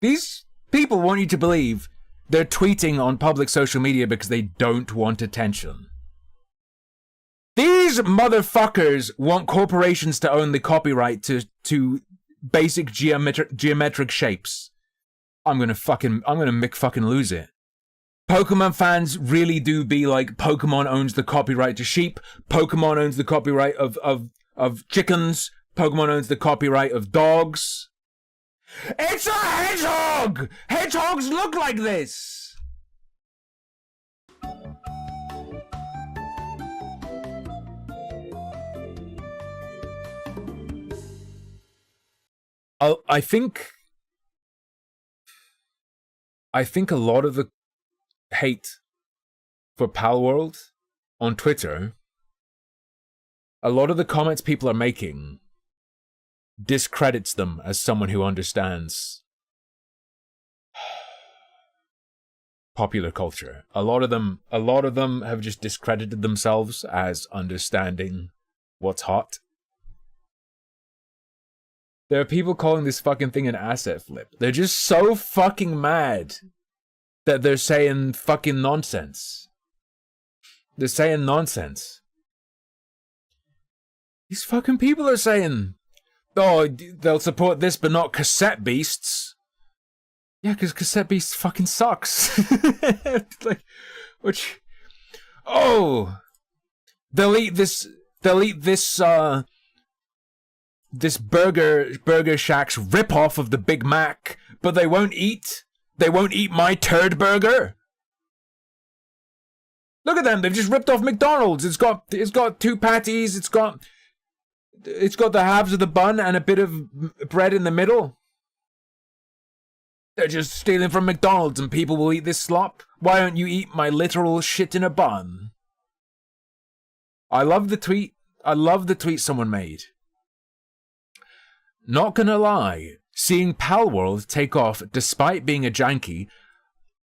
These people want you to believe they're tweeting on public social media because they don't want attention. These motherfuckers want corporations to own the copyright to basic geometric shapes. I'm gonna fucking lose it. Pokemon fans really do be like, Pokemon owns the copyright to sheep, Pokemon owns the copyright of chickens, Pokemon owns the copyright of dogs. It's a hedgehog! Hedgehogs look like this! I think a lot of the hate for PalWorld on Twitter, a lot of the comments people are making discredits them as someone who understands popular culture. A lot of them have just discredited themselves as understanding what's hot. There are people calling this fucking thing an asset flip. They're just so fucking mad that they're saying fucking nonsense. They're saying nonsense. These fucking people are saying, oh, they'll support this but not Cassette Beasts. Yeah, because Cassette Beasts fucking sucks. Like, which, oh, they'll eat this Burger Shack's ripoff of the Big Mac, but they won't eat my turd burger. Look at them, they've just ripped off McDonald's. It's got 2 patties, it's got the halves of the bun and a bit of bread in the middle. They're just stealing from McDonald's and people will eat this slop. Why don't you eat my literal shit in a bun? I love the tweet someone made. Not gonna lie, seeing PalWorld take off despite being a janky,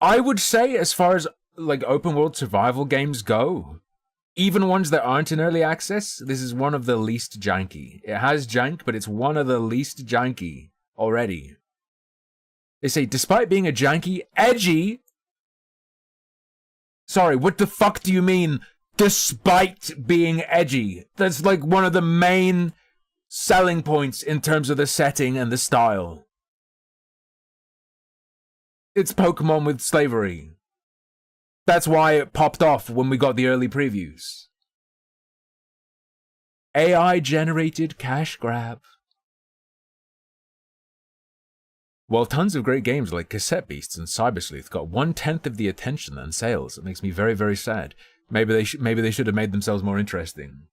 I would say as far as like open world survival games go, even ones that aren't in early access, this is one of the least janky. It has jank, but it's one of the least janky already. They say, despite being a janky, edgy... Sorry, what the fuck do you mean, despite being edgy? That's like one of the main selling points in terms of the setting and the style. It's Pokemon with slavery. That's why it popped off when we got the early previews. AI-generated cash grab. While tons of great games like Cassette Beasts and Cyber Sleuth got 1/10 of the attention and sales, it makes me very, very sad. Maybe they should have made themselves more interesting.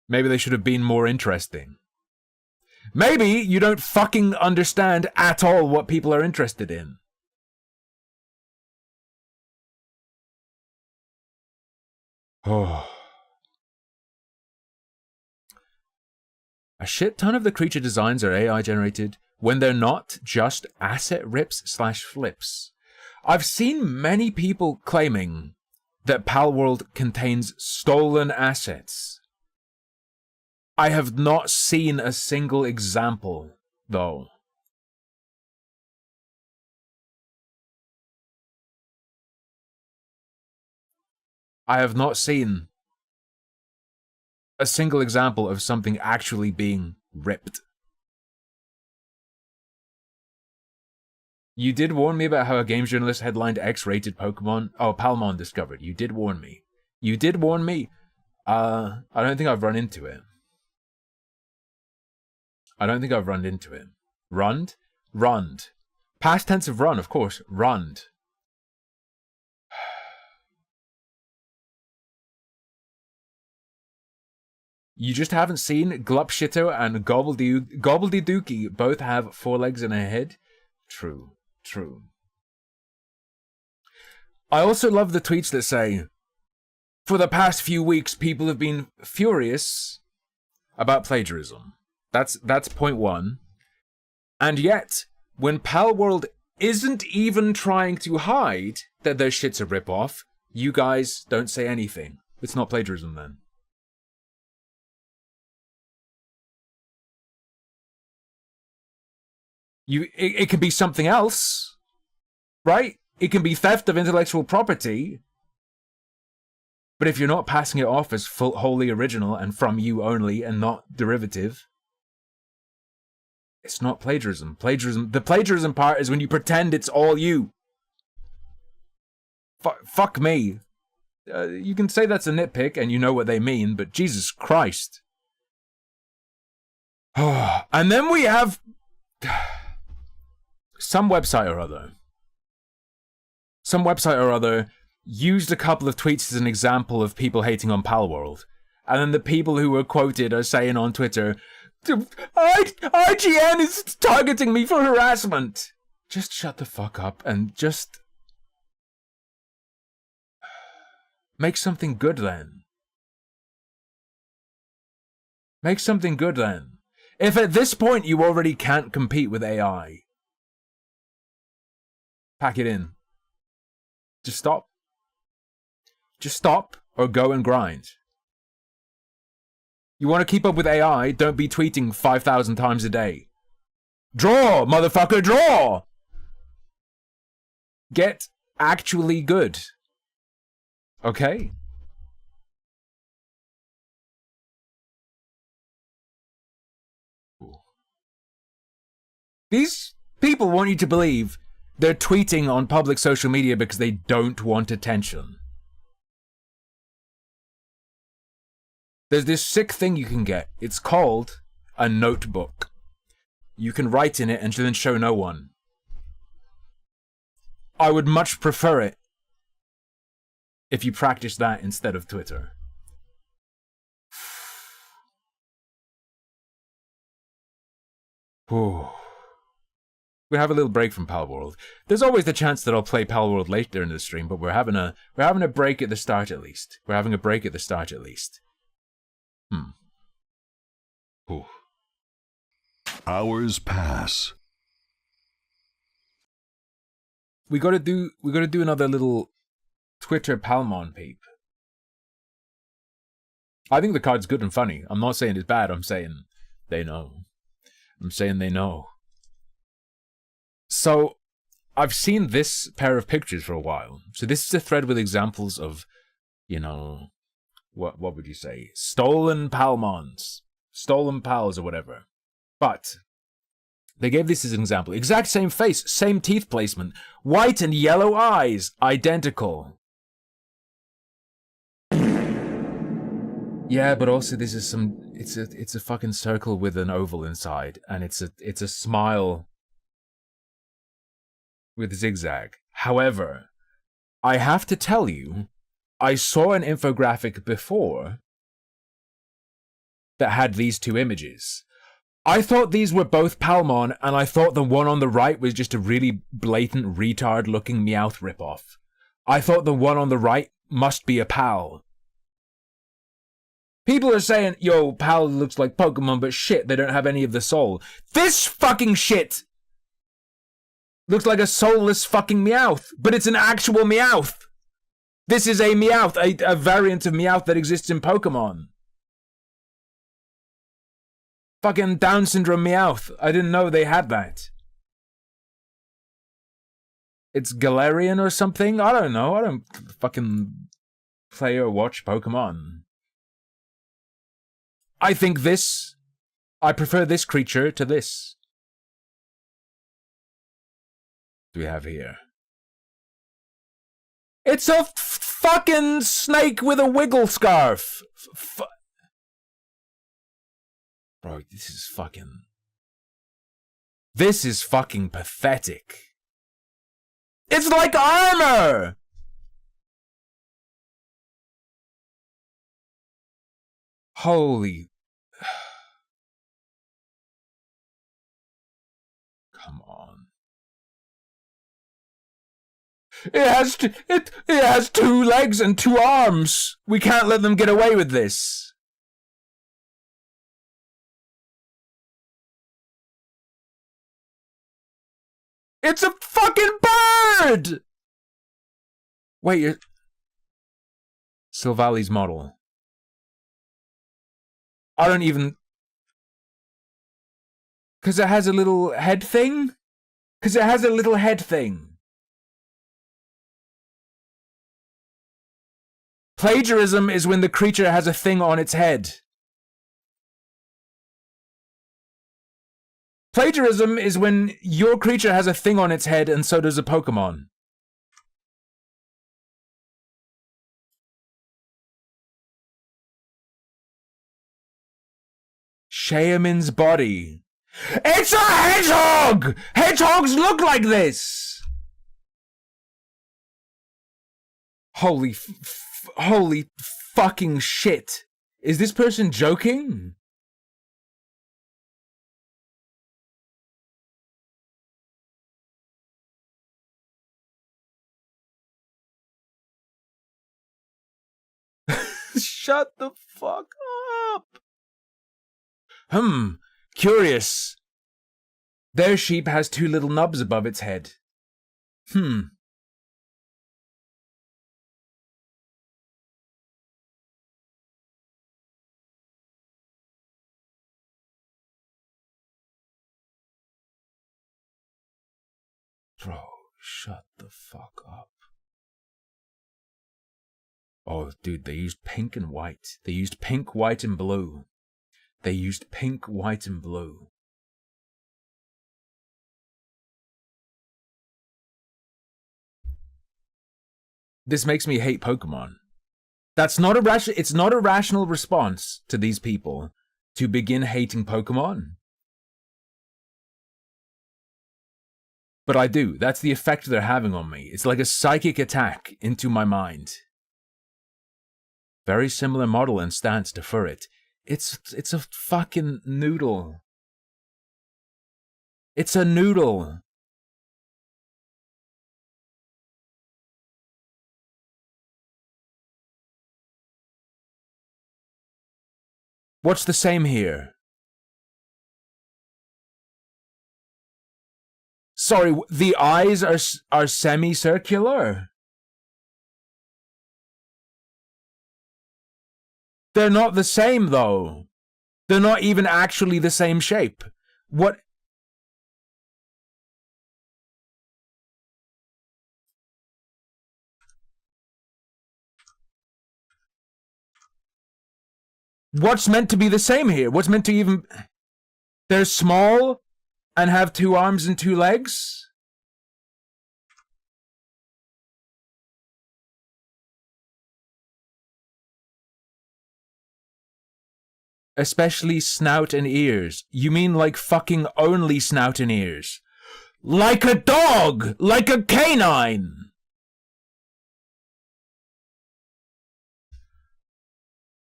Maybe they should have been more interesting. Maybe you don't fucking understand at all what people are interested in. Oh. A shit ton of the creature designs are AI generated when they're not just asset rips/flips. I've seen many people claiming that PalWorld contains stolen assets. I have not seen a single example, though. I have not seen a single example of something actually being ripped. You did warn me about how a games journalist headlined X-rated Pokemon. Oh, Palmon discovered. You did warn me. You did warn me. I don't think I've run into it. I don't think I've run into it. Runned? Runned. Past tense of run, of course. Runned. You just haven't seen Glupshitto and Gobbledydookie both have 4 legs and a head? True. True. I also love the tweets that say, for the past few weeks, people have been furious about plagiarism. That's point 1. And yet, when PalWorld isn't even trying to hide that their shit's a rip-off, you guys don't say anything. It's not plagiarism then. It can be something else, right? It can be theft of intellectual property. But if you're not passing it off as wholly original and from you only and not derivative, it's not plagiarism. The plagiarism part is when you pretend it's all you. Fuck me. You can say that's a nitpick and you know what they mean, but Jesus Christ. And then we have some website or other used a couple of tweets as an example of people hating on PalWorld. And then the people who were quoted are saying on Twitter, IGN is targeting me for harassment. Just shut the fuck up and just make something good then. Make something good then. If at this point you already can't compete with AI, pack it in. Just stop. Just stop or go and grind. You want to keep up with AI, don't be tweeting 5,000 times a day. Draw, motherfucker, draw! Get actually good. Okay? These people want you to believe they're tweeting on public social media because they don't want attention. There's this sick thing you can get. It's called a notebook. You can write in it and then show no one. I would much prefer it if you practice that instead of Twitter. Ooh. We have a little break from PalWorld. There's always the chance that I'll play PalWorld later in the stream, but we're having a break at the start at least. We're having a break at the start at least. Ooh. Hours pass. We gotta do another little Twitter Palmon peep. I think the card's good and funny. I'm not saying it's bad, I'm saying they know. I'm saying they know. So, I've seen this pair of pictures for a while. So this is a thread with examples of, you know, what would you say? Stolen Palmons. Stolen pals or whatever. But they gave this as an example. Exact same face, same teeth placement, white and yellow eyes, identical. Yeah, but also this is it's a fucking circle with an oval inside, and it's a smile with zigzag. However, I have to tell you, I saw an infographic before that had these two images. I thought these were both Palmon, and I thought the one on the right was just a really blatant retard-looking Meowth ripoff. I thought the one on the right must be a Pal. People are saying, yo, Pal looks like Pokemon, but shit, they don't have any of the soul. This fucking shit looks like a soulless fucking Meowth, but it's an actual Meowth. This is a Meowth, a variant of Meowth that exists in Pokemon. Fucking Down syndrome Meowth. I didn't know they had that. It's Galarian or something? I don't know. I don't fucking play or watch Pokemon. I prefer this creature to this. What do we have here? It's a fucking snake with a wiggle scarf. Bro, this is fucking pathetic. It's like armor! Holy... Come on. It has 2 legs and 2 arms. We can't let them get away with this. It's a fucking bird! Wait, you're... Silvali's model. I don't even... Because it has a little head thing? Because it has a little head thing. Plagiarism is when the creature has a thing on its head. Plagiarism is when your creature has a thing on its head and so does a Pokemon. Shayamin's body. It's a hedgehog! Hedgehogs look like this! Holy fucking shit. Is this person joking? Shut the fuck up. Curious. Their sheep has 2 little nubs above its head. Bro, shut the fuck up. Oh, dude, they used pink and white. They used pink, white, and blue. They used pink, white, and blue. This makes me hate Pokemon. That's not a it's not a rational response to these people to begin hating Pokemon. But I do. That's the effect they're having on me. It's like a psychic attack into my mind. Very similar model and stance to Furret. It's a fucking noodle. It's a noodle. What's the same here? Sorry, the eyes are semicircular. They're not the same, though. They're not even actually the same shape. What? What's meant to be the same here? What's meant to even... They're small and have 2 arms and 2 legs? Especially snout and ears. You mean like fucking only snout and ears? Like a dog! Like a canine!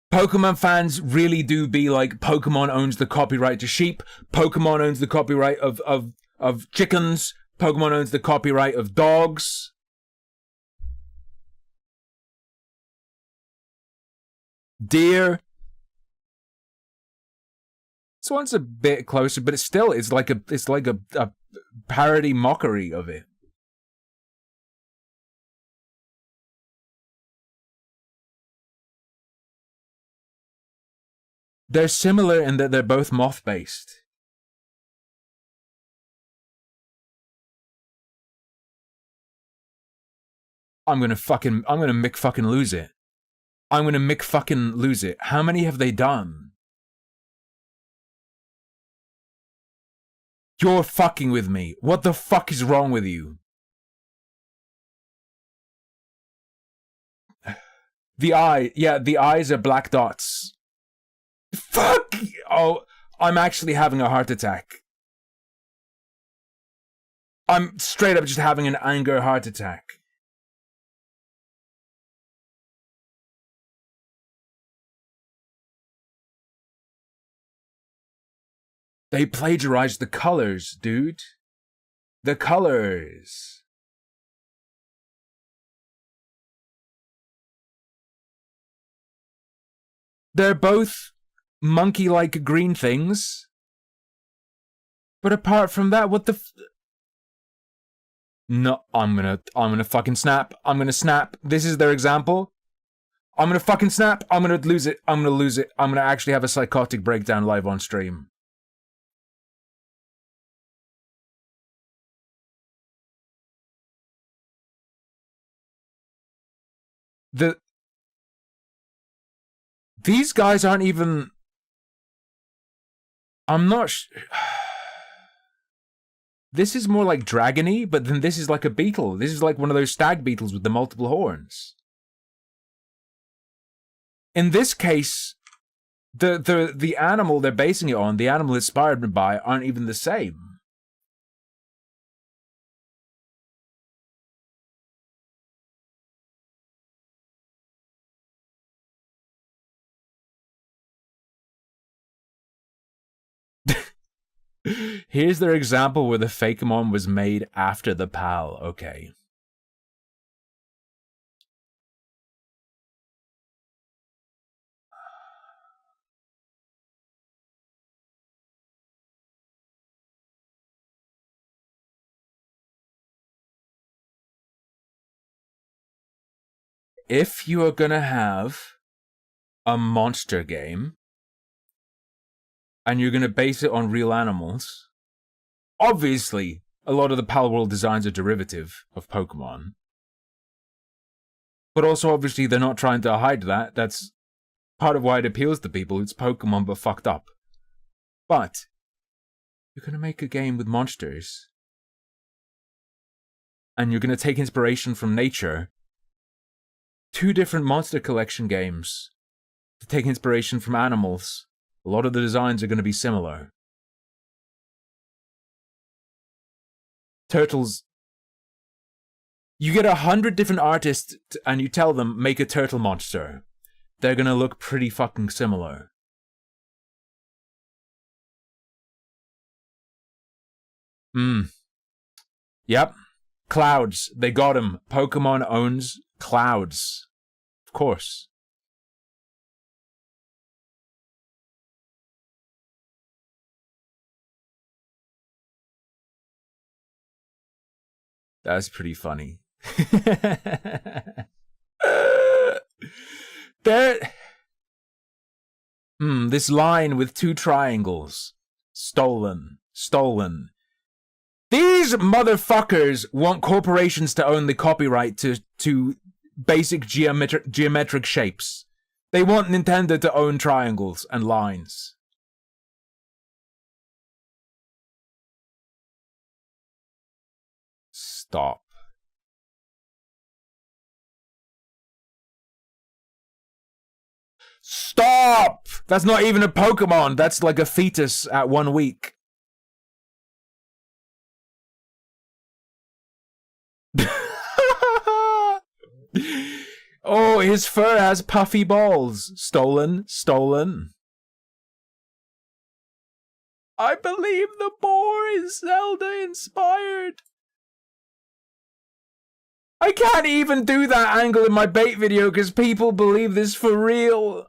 Pokemon fans really do be like, Pokemon owns the copyright to sheep, Pokemon owns the copyright of chickens, Pokemon owns the copyright of dogs. Deer. This one's a bit closer, but it's like a parody mockery of it. They're similar in that they're both moth-based. I'm gonna Mick fucking lose it. I'm gonna Mick fucking lose it. How many have they done? You're fucking with me. What the fuck is wrong with you? The eyes are black dots. Fuck! Oh, I'm actually having a heart attack. I'm straight up just having an anger heart attack. They plagiarized the colors, dude. The colors. They're both monkey-like green things. But apart from that, what the No, I'm gonna fucking snap. I'm gonna snap. This is their example. I'm gonna fucking snap. I'm gonna lose it. I'm gonna lose it. I'm gonna actually have a psychotic breakdown live on stream. These guys aren't even... I'm not... This is more like dragony, but then this is like a beetle. This is like one of those stag beetles with the multiple horns. In this case, the animal they're basing it on, the animal inspired by, aren't even the same. Here's their example where the Fakemon was made after the PAL. Okay. If you are gonna have a monster game, and you're gonna base it on real animals, obviously, a lot of the PalWorld designs are derivative of Pokemon. But also, obviously, they're not trying to hide that. That's part of why it appeals to people. It's Pokemon, but fucked up. But you're gonna make a game with monsters, and you're gonna take inspiration from nature. 2 different monster collection games to take inspiration from animals. A lot of the designs are going to be similar. Turtles. You get 100 different artists and you tell them, make a turtle monster. They're going to look pretty fucking similar. Yep. Clouds. They got him. Pokemon owns clouds. Of course. That's pretty funny. This line with 2 triangles. Stolen. Stolen. These motherfuckers want corporations to own the copyright to basic geometric shapes. They want Nintendo to own triangles and lines. Stop. Stop! That's not even a Pokemon. That's like a fetus at 1 week. Oh, his fur has puffy balls. Stolen, stolen. I believe the boar is Zelda inspired. I can't even do that angle in my bait video because people believe this for real.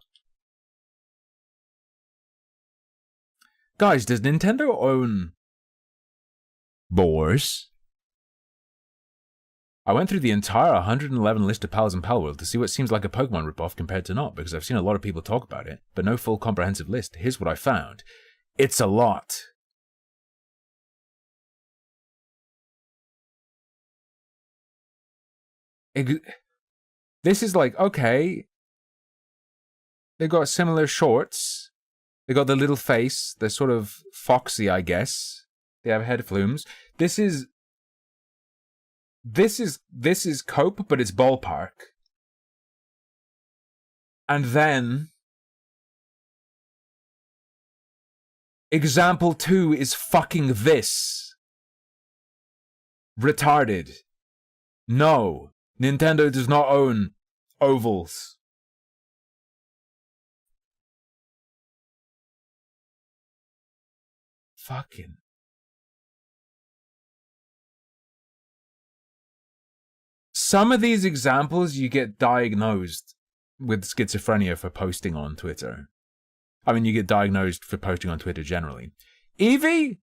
Guys, does Nintendo own boars? I went through the entire 111 list of pals in PalWorld to see what seems like a Pokemon ripoff compared to not, because I've seen a lot of people talk about it, but no full comprehensive list. Here's what I found. It's a lot. This is like, okay. They got similar shorts. They got the little face. They're sort of foxy, I guess. They have head flumes. This is Cope, but it's ballpark. And then example 2 is fucking this. Retarded. No, Nintendo does not own ovals. Fucking. Some of these examples you get diagnosed with schizophrenia for posting on Twitter. I mean, you get diagnosed for posting on Twitter generally. Eevee?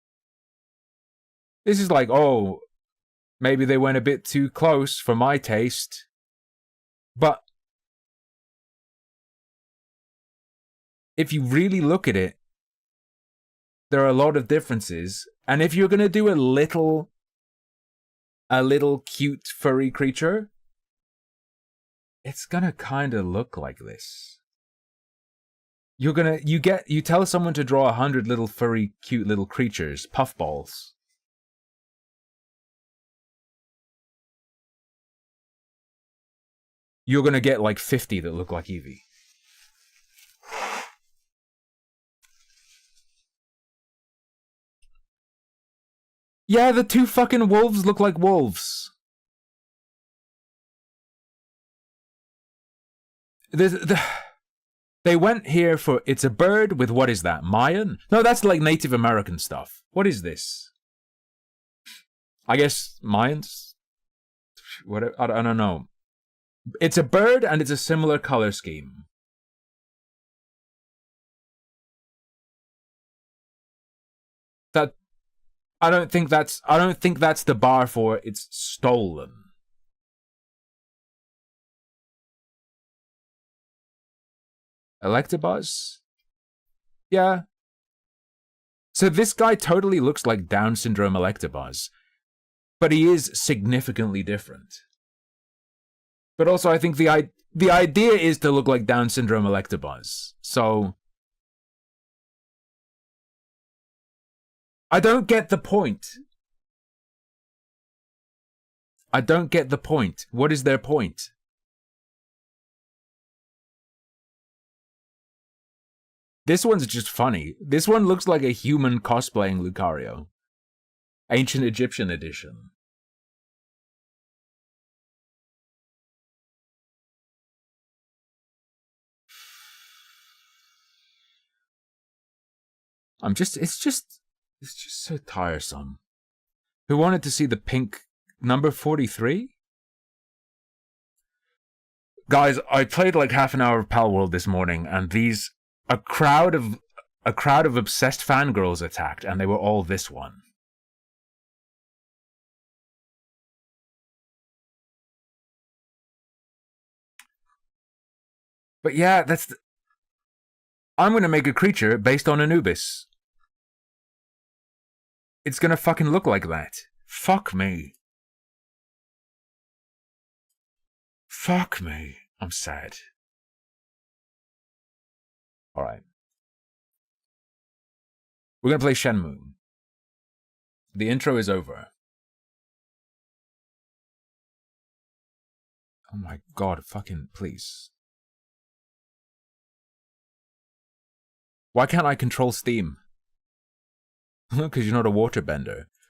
This is like, oh, maybe they went a bit too close for my taste. But if you really look at it, there are a lot of differences. And if you're going to do a little cute furry creature, It's gonna kind of look like this. You tell someone to draw 100 little furry, cute little creatures, puffballs. You're gonna get like 50 that look like Eevee. Yeah, the two fucking wolves look like wolves. They went here for, it's a bird with, what is that, Mayan? No, that's like Native American stuff. What is this? I guess Mayans? What, I don't know. It's a bird and it's a similar color scheme. That, I don't think that's the bar for it's stolen. Electabuzz? Yeah. So this guy totally looks like Down syndrome Electabuzz, but he is significantly different. But also, I think the idea is to look like Down syndrome Electabuzz. So I don't get the point. I don't get the point. What is their point? This one's just funny. This one looks like a human cosplaying Lucario. Ancient Egyptian edition. It's just so tiresome. Who wanted to see the pink number 43? Guys, I played like half an hour of PalWorld this morning, and a crowd of obsessed fangirls attacked, and they were all this one. But yeah, I'm gonna make a creature based on Anubis. It's gonna fucking look like that. Fuck me. Fuck me. I'm sad. Alright. We're gonna play Shenmue. The intro is over. Oh my god, fucking please. Why can't I control Steam? Because you're not a waterbender.